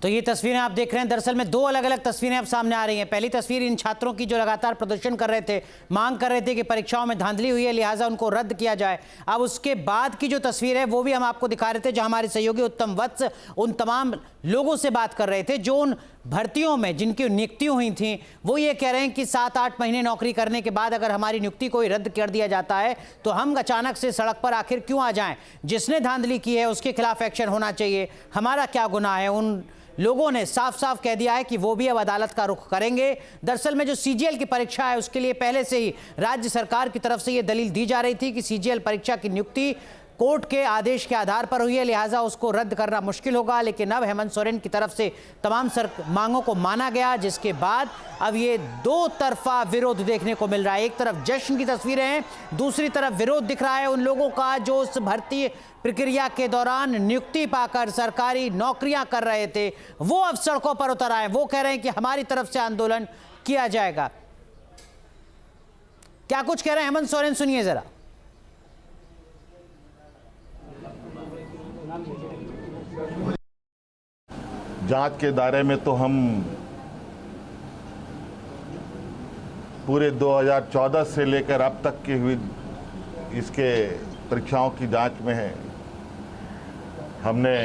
तो ये तस्वीरें आप देख रहे हैं, दरअसल में दो अलग अलग तस्वीरें अब सामने आ रही हैं। पहली तस्वीर इन छात्रों की जो लगातार प्रदर्शन कर रहे थे, मांग कर रहे थे कि परीक्षाओं में धांधली हुई है, लिहाजा उनको रद्द किया जाए। अब उसके बाद की जो तस्वीर है वो भी हम आपको दिखा रहे थे, जहां हमारे सहयोगी उत्तम वत्स उन तमाम लोगों से बात कर रहे थे जो उन भर्तियों में जिनकी नियुक्तियां हुई थी, वो ये कह रहे हैं कि 7-8 महीने नौकरी करने के बाद अगर हमारी नियुक्ति को रद्द कर दिया जाता है तो हम अचानक से सड़क पर आखिर क्यों आ जाएं? जिसने धांधली की है उसके खिलाफ एक्शन होना चाहिए, हमारा क्या गुनाह है? उन लोगों ने साफ साफ कह दिया है कि वो भी अब अदालत का रुख करेंगे। दरअसल में जो सीजीएल की परीक्षा है उसके लिए पहले से ही राज्य सरकार की तरफ से ये दलील दी जा रही थी कि सीजीएल परीक्षा की नियुक्ति कोर्ट के आदेश के आधार पर हुई है, लिहाजा उसको रद्द करना मुश्किल होगा। लेकिन अब हेमंत सोरेन की तरफ से तमाम मांगों को माना गया, जिसके बाद अब ये दो तरफा विरोध देखने को मिल रहा है। एक तरफ जश्न की तस्वीरें हैं, दूसरी तरफ विरोध दिख रहा है उन लोगों का जो उस भर्ती प्रक्रिया के दौरान नियुक्ति पाकर सरकारी नौकरियां कर रहे थे, वो अब सड़कों पर उतर आए। वो कह रहे हैं कि हमारी तरफ से आंदोलन किया जाएगा। क्या कुछ कह रहे हैं हेमंत सोरेन, सुनिए जरा। जांच के दायरे में तो हम पूरे 2014 से लेकर अब तक की हुई इसके परीक्षाओं की जांच में है। हमने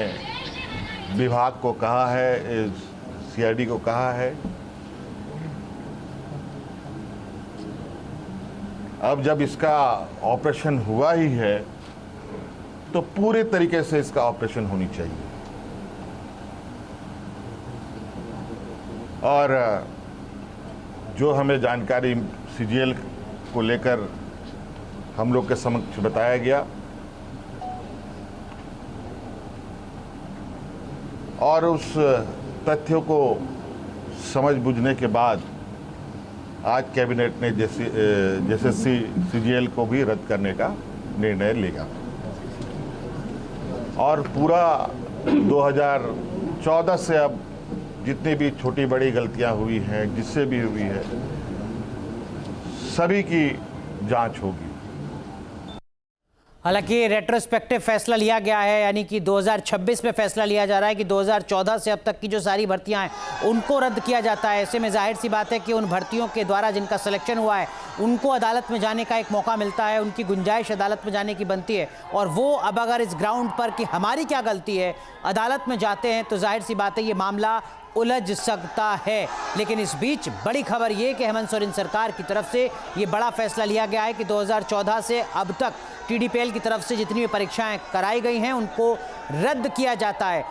विभाग को कहा है, सीआईडी को कहा है, अब जब इसका ऑपरेशन हुआ ही है तो पूरे तरीके से इसका ऑपरेशन होनी चाहिए। और जो हमें जानकारी सीजीएल को लेकर हम लोग के समक्ष बताया गया और उस तथ्यों को समझ बूझने के बाद आज कैबिनेट ने जैसे सीजीएल को भी रद्द करने का निर्णय लिया और पूरा 2014 से अब जितनी भी छोटी बड़ी गलतियां हुई हैं, जिससे भी हुई है, सभी की जांच होगी। हालांकि रेट्रोस्पेक्टिव फैसला लिया गया है, यानी कि 2026 में फैसला लिया जा रहा है कि 2014 से अब तक की जो सारी भर्तियां हैं उनको रद्द किया जाता है। ऐसे में जाहिर सी बात है कि उन भर्तियों के द्वारा जिनका सिलेक्शन हुआ है उनको अदालत में जाने का एक मौका मिलता है, उनकी गुंजाइश अदालत में जाने की बनती है। और वो अब अगर इस ग्राउंड पर कि हमारी क्या गलती है अदालत में जाते हैं तो जाहिर सी बात है ये मामला उलझ सकता है। लेकिन इस बीच बड़ी खबर ये कि हेमंत सोरेन सरकार की तरफ से ये बड़ा फैसला लिया गया है कि 2014 से अब तक टीडीपीएल की तरफ से जितनी भी परीक्षाएं कराई गई हैं उनको रद्द किया जाता है।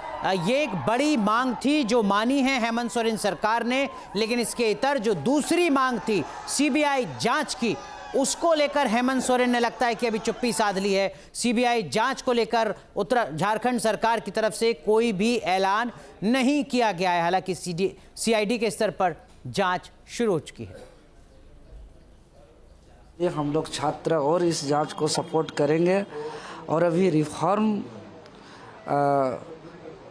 ये एक बड़ी मांग थी जो मानी है हेमंत सोरेन सरकार ने, लेकिन इसके इतर जो दूसरी मांग थी सीबीआई जांच की, उसको लेकर हेमंत सोरेन ने लगता है कि अभी चुप्पी साध ली है। सीबीआई जांच को लेकर झारखंड सरकार की तरफ से कोई भी ऐलान नहीं किया गया है। हालांकि सीआईडी के स्तर पर जांच शुरू हो चुकी है। ये हम लोग छात्र और इस जांच को सपोर्ट करेंगे और अभी रिफॉर्म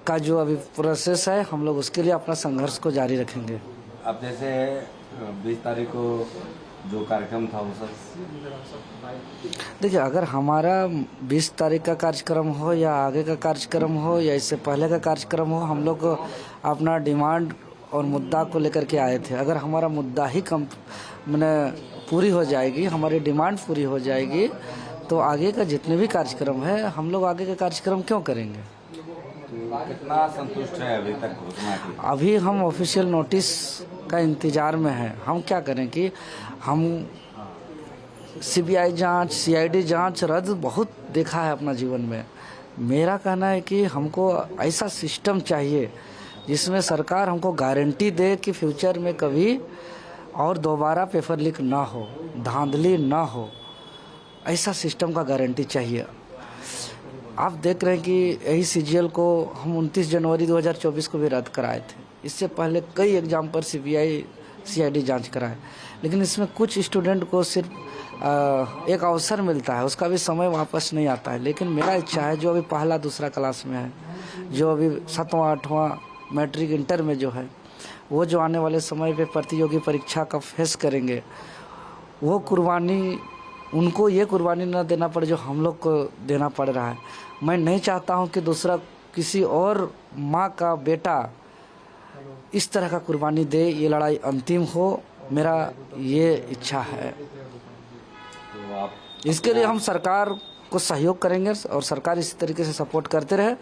का जो अभी प्रोसेस है हम लोग उसके लिए अपना संघर्ष को जारी रखेंगे। अब जैसे 20 तारीख को जो कार्यक्रम था वो सब, देखिए अगर हमारा 20 तारीख का कार्यक्रम हो या आगे का कार्यक्रम हो या इससे पहले का कार्यक्रम हो, हम लोग अपना डिमांड और मुद्दा को लेकर के आए थे। अगर हमारा मुद्दा ही पूरी हो जाएगी, हमारी डिमांड पूरी हो जाएगी तो आगे का जितने भी कार्यक्रम है हम लोग आगे का कार्यक्रम क्यों करेंगे। तो कितना संतुष्ट है अभी तक घोषणा की? अभी हम ऑफिशियल नोटिस का इंतजार में हैं। हम क्या करें कि हम सीबीआई जांच, सीआईडी जांच रद्द बहुत देखा है अपना जीवन में। मेरा कहना है कि हमको ऐसा सिस्टम चाहिए जिसमें सरकार हमको गारंटी दे कि फ्यूचर में कभी और दोबारा पेपर लीक ना हो, धांधली ना हो, ऐसा सिस्टम का गारंटी चाहिए। आप देख रहे हैं कि यही सीजीएल को हम 29 जनवरी 2024 को भी रद्द कराए थे। इससे पहले कई एग्जाम पर सीबीआई सीआईडी जांच कराए, लेकिन इसमें कुछ स्टूडेंट को सिर्फ एक अवसर मिलता है, उसका भी समय वापस नहीं आता है। लेकिन मेरा इच्छा है जो अभी पहला दूसरा क्लास में है, जो अभी 7वां 8वां मैट्रिक इंटर में जो है, वो जो आने वाले समय पे प्रतियोगी परीक्षा का फेस करेंगे, वो कुर्बानी उनको ये कुर्बानी न देना पड़े जो हम लोग को देना पड़ रहा है। मैं नहीं चाहता हूँ कि दूसरा किसी और माँ का बेटा इस तरह का कुर्बानी दे, ये लड़ाई अंतिम हो, मेरा ये इच्छा है। तो आप इसके लिए हम सरकार को सहयोग करेंगे और सरकार इसी तरीके से सपोर्ट करते रहे।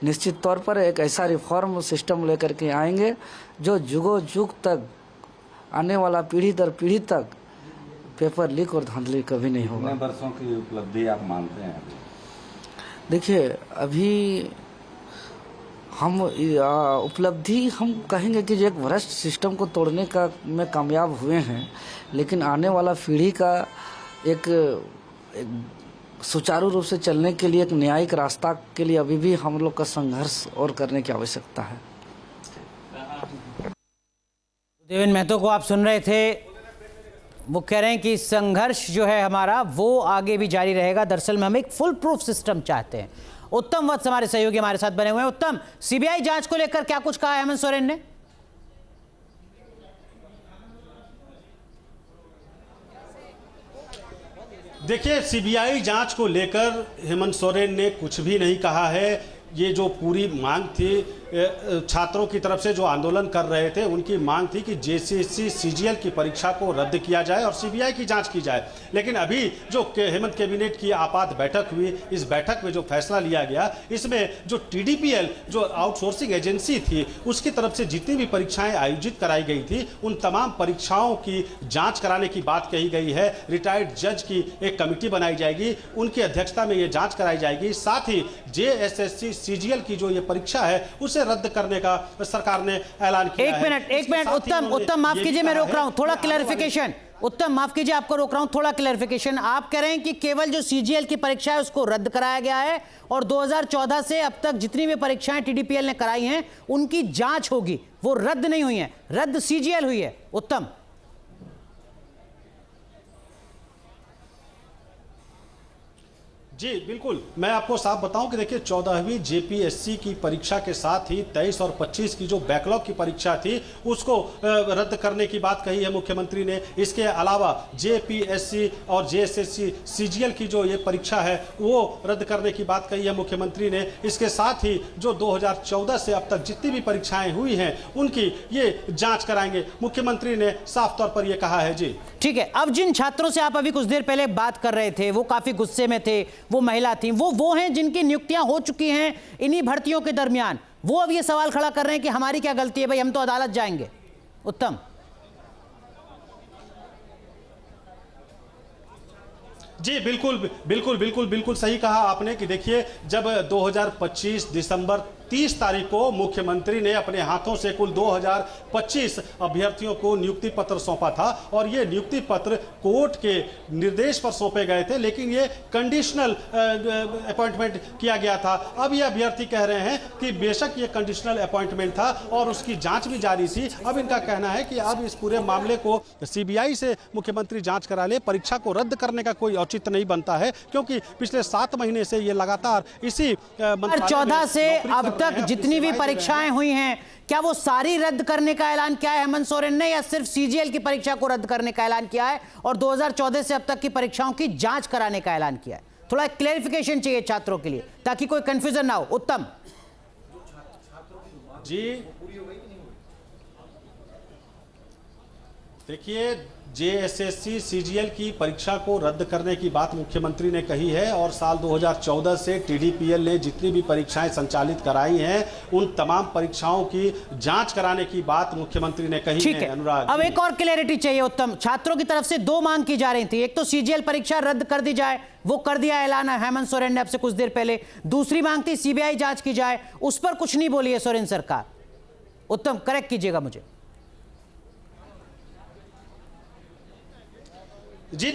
निश्चित तौर पर एक ऐसा रिफॉर्म सिस्टम लेकर के आएंगे जो जुगों जुग तक आने वाला पीढ़ी दर पीढ़ी तक पेपर लीक और धांधली कभी नहीं होगा। कितने वर्षों की उपलब्धि आप मानते हैं? देखिए, अभी हम उपलब्धि हम कहेंगे कि जो एक भ्रष्ट सिस्टम को तोड़ने का में कामयाब हुए हैं, लेकिन आने वाला पीढ़ी का एक सुचारू रूप से चलने के लिए एक न्यायिक रास्ता के लिए अभी भी हम लोग का संघर्ष और करने की आवश्यकता है। देवेंद्र महतो को आप सुन रहे थे, वो कह रहे हैं कि संघर्ष जो है हमारा वो आगे भी जारी रहेगा। दरअसल में हम एक फुल प्रूफ सिस्टम चाहते हैं। उत्तम वत्स हमारे सहयोगी हमारे साथ बने हुए हैं। उत्तम, सीबीआई जांच को लेकर क्या कुछ कहा हेमंत सोरेन ने? देखिए, सीबीआई जांच को लेकर हेमंत सोरेन ने कुछ भी नहीं कहा है। ये जो पूरी मांग थी छात्रों की तरफ से जो आंदोलन कर रहे थे, उनकी मांग थी कि जेसीसी सीजीएल की परीक्षा को रद्द किया जाए और सीबीआई की जांच की जाए। लेकिन अभी जो हेमंत कैबिनेट की आपात बैठक हुई, इस बैठक में जो फैसला लिया गया, इसमें जो टीडीपीएल जो आउटसोर्सिंग एजेंसी थी, उसकी तरफ से जितनी भी परीक्षाएं आयोजित कराई गई थी, उन तमाम परीक्षाओं की जाँच कराने की बात कही गई है। रिटायर्ड जज की एक कमेटी बनाई जाएगी, उनकी अध्यक्षता में ये जाँच कराई जाएगी। साथ ही जेएसएससी सीजीएल की जो ये परीक्षा है उसे रद्द करने का सरकार ने ऐलान किया है। एक मिनट उत्तम माफ कीजिए, मैं रोक रहा हूं, थोड़ा क्लैरिफिकेशन। उत्तम माफ कीजिए, आपको रोक रहा हूं, थोड़ा क्लैरिफिकेशन। आप कह रहे हैं कि केवल जो सीजीएल की परीक्षा है उसको रद्द कराया गया है और 2014 से अब तक जितनी भी परीक्षाएं टीडीपीएल ने कराई हैं उनकी जांच होगी, वो रद्द नहीं हुई है, रद्द सीजीएल हुई है। उत्तम, जी बिल्कुल, मैं आपको साफ बताऊं कि देखिए 14वीं जेपीएससी की परीक्षा के साथ ही 23 और 25 की जो बैकलॉग की परीक्षा थी उसको रद्द करने की बात कही है मुख्यमंत्री ने। इसके अलावा जेपीएससी और जेएसएससी सीजीएल की जो ये परीक्षा है वो रद्द करने की बात कही है मुख्यमंत्री ने। इसके साथ ही जो 2014 से अब तक जितनी भी परीक्षाएं हुई हैं उनकी ये जाँच कराएंगे, मुख्यमंत्री ने साफ तौर पर यह कहा है। जी ठीक है। अब जिन छात्रों से आप अभी कुछ देर पहले बात कर रहे थे, वो काफी गुस्से में थे, वो महिला थी, वो हैं जिनकी नियुक्तियां हो चुकी हैं इन्हीं भर्तियों के दरमियान, वो अब ये सवाल खड़ा कर रहे हैं कि हमारी क्या गलती है, भाई हम तो अदालत जाएंगे। उत्तम, जी बिल्कुल सही कहा आपने कि देखिए जब 2025 दिसंबर 30 तारीख को मुख्यमंत्री ने अपने हाथों से कुल 2025 अभ्यर्थियों को नियुक्ति पत्र सौंपा था और ये नियुक्ति पत्र कोर्ट के निर्देश पर सौंपे गए थे, लेकिन ये कंडीशनल अपॉइंटमेंट किया गया था। अब ये अभ्यर्थी कह रहे हैं कि बेशक ये कंडीशनल अपॉइंटमेंट था और उसकी जांच भी जारी थी। अब इनका कहना है कि अब इस पूरे मामले को सीबीआई से मुख्यमंत्री जांच करा ले, परीक्षा को रद्द करने का कोई औचित्य नहीं बनता है, क्योंकि पिछले 7 महीने से ये लगातार इसी 14 से अब तक जितनी भी परीक्षाएं हुई हैं, क्या वो सारी रद्द करने का ऐलान किया है हेमंत सोरेन ने, या सिर्फ सीजीएल की परीक्षा को रद्द करने का ऐलान किया है और 2014 से अब तक की परीक्षाओं की जांच कराने का ऐलान किया है? थोड़ा क्लैरिफिकेशन चाहिए छात्रों के लिए ताकि कोई कंफ्यूजन ना हो। उत्तम जी, देखिए जेएसएससी सीजीएल की परीक्षा को रद्द करने की बात मुख्यमंत्री ने कही है और साल 2014 से टीडीपीएल ने जितनी भी परीक्षाएं संचालित कराई हैं उन तमाम परीक्षाओं की जांच कराने की बात मुख्यमंत्री ने कही है। अनुराग, अब एक और क्लैरिटी चाहिए। उत्तम, छात्रों की तरफ से 2 मांग की जा रही थी, एक तो सीजीएल परीक्षा रद्द कर दी जाए, वो कर दिया ऐलान हेमंत सोरेन ने आपसे कुछ देर पहले। दूसरी मांग थी सीबीआई जांच की जाए, उस पर कुछ नहीं बोली है सोरेन सरकार। उत्तम, करेक्ट कीजिएगा मुझे। जी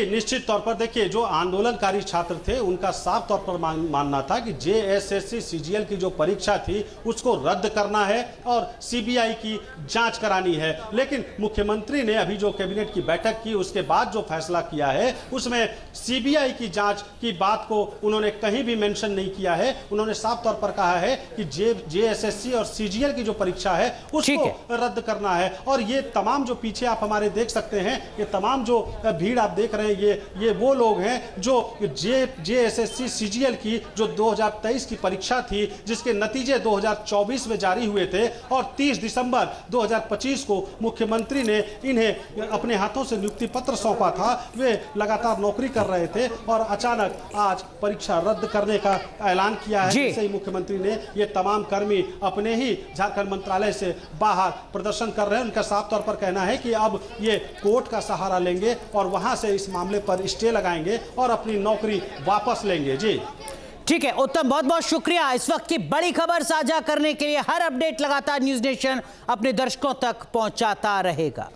निश्चित तौर पर देखिए जो आंदोलनकारी छात्र थे उनका साफ तौर पर मानना था कि जेएसएससी सीजीएल की जो परीक्षा थी उसको रद्द करना है और सीबीआई की जांच करानी है। लेकिन मुख्यमंत्री ने अभी जो कैबिनेट की बैठक की उसके बाद जो फैसला किया है उसमें सीबीआई की जांच की बात को उन्होंने कहीं भी मेंशन नहीं किया है। उन्होंने साफ तौर पर कहा है कि जेएसएससी और सीजीएल की जो परीक्षा है उसको रद्द करना है। और ये तमाम जो पीछे आप हमारे देख सकते हैं, ये तमाम जो भीड़ आप देख देख रहे हैं ये वो लोग हैं जो JSSC CGL की जो 2023 की परीक्षा थी, जिसके नतीजे 2024 में जारी हुए थे और 30 दिसंबर 2025 को मुख्यमंत्री ने इन्हें अपने हाथों से नियुक्ति पत्र सौंपा था। वे लगातार नौकरी कर रहे थे और अचानक आज परीक्षा रद्द करने का ऐलान किया है। जैसे ही मुख्यमंत्री ने ये तमाम कर्मी अपने ही झारखंड मंत्रालय से बाहर प्रदर्शन कर रहे हैं, उनका साफ तौर पर कहना है कि अब ये कोर्ट का सहारा लेंगे और वहां से इस मामले पर स्टे लगाएंगे और अपनी नौकरी वापस लेंगे। जी ठीक है उत्तम, बहुत बहुत शुक्रिया इस वक्त की बड़ी खबर साझा करने के लिए। हर अपडेट लगातार न्यूज़ नेशन अपने दर्शकों तक पहुंचाता रहेगा।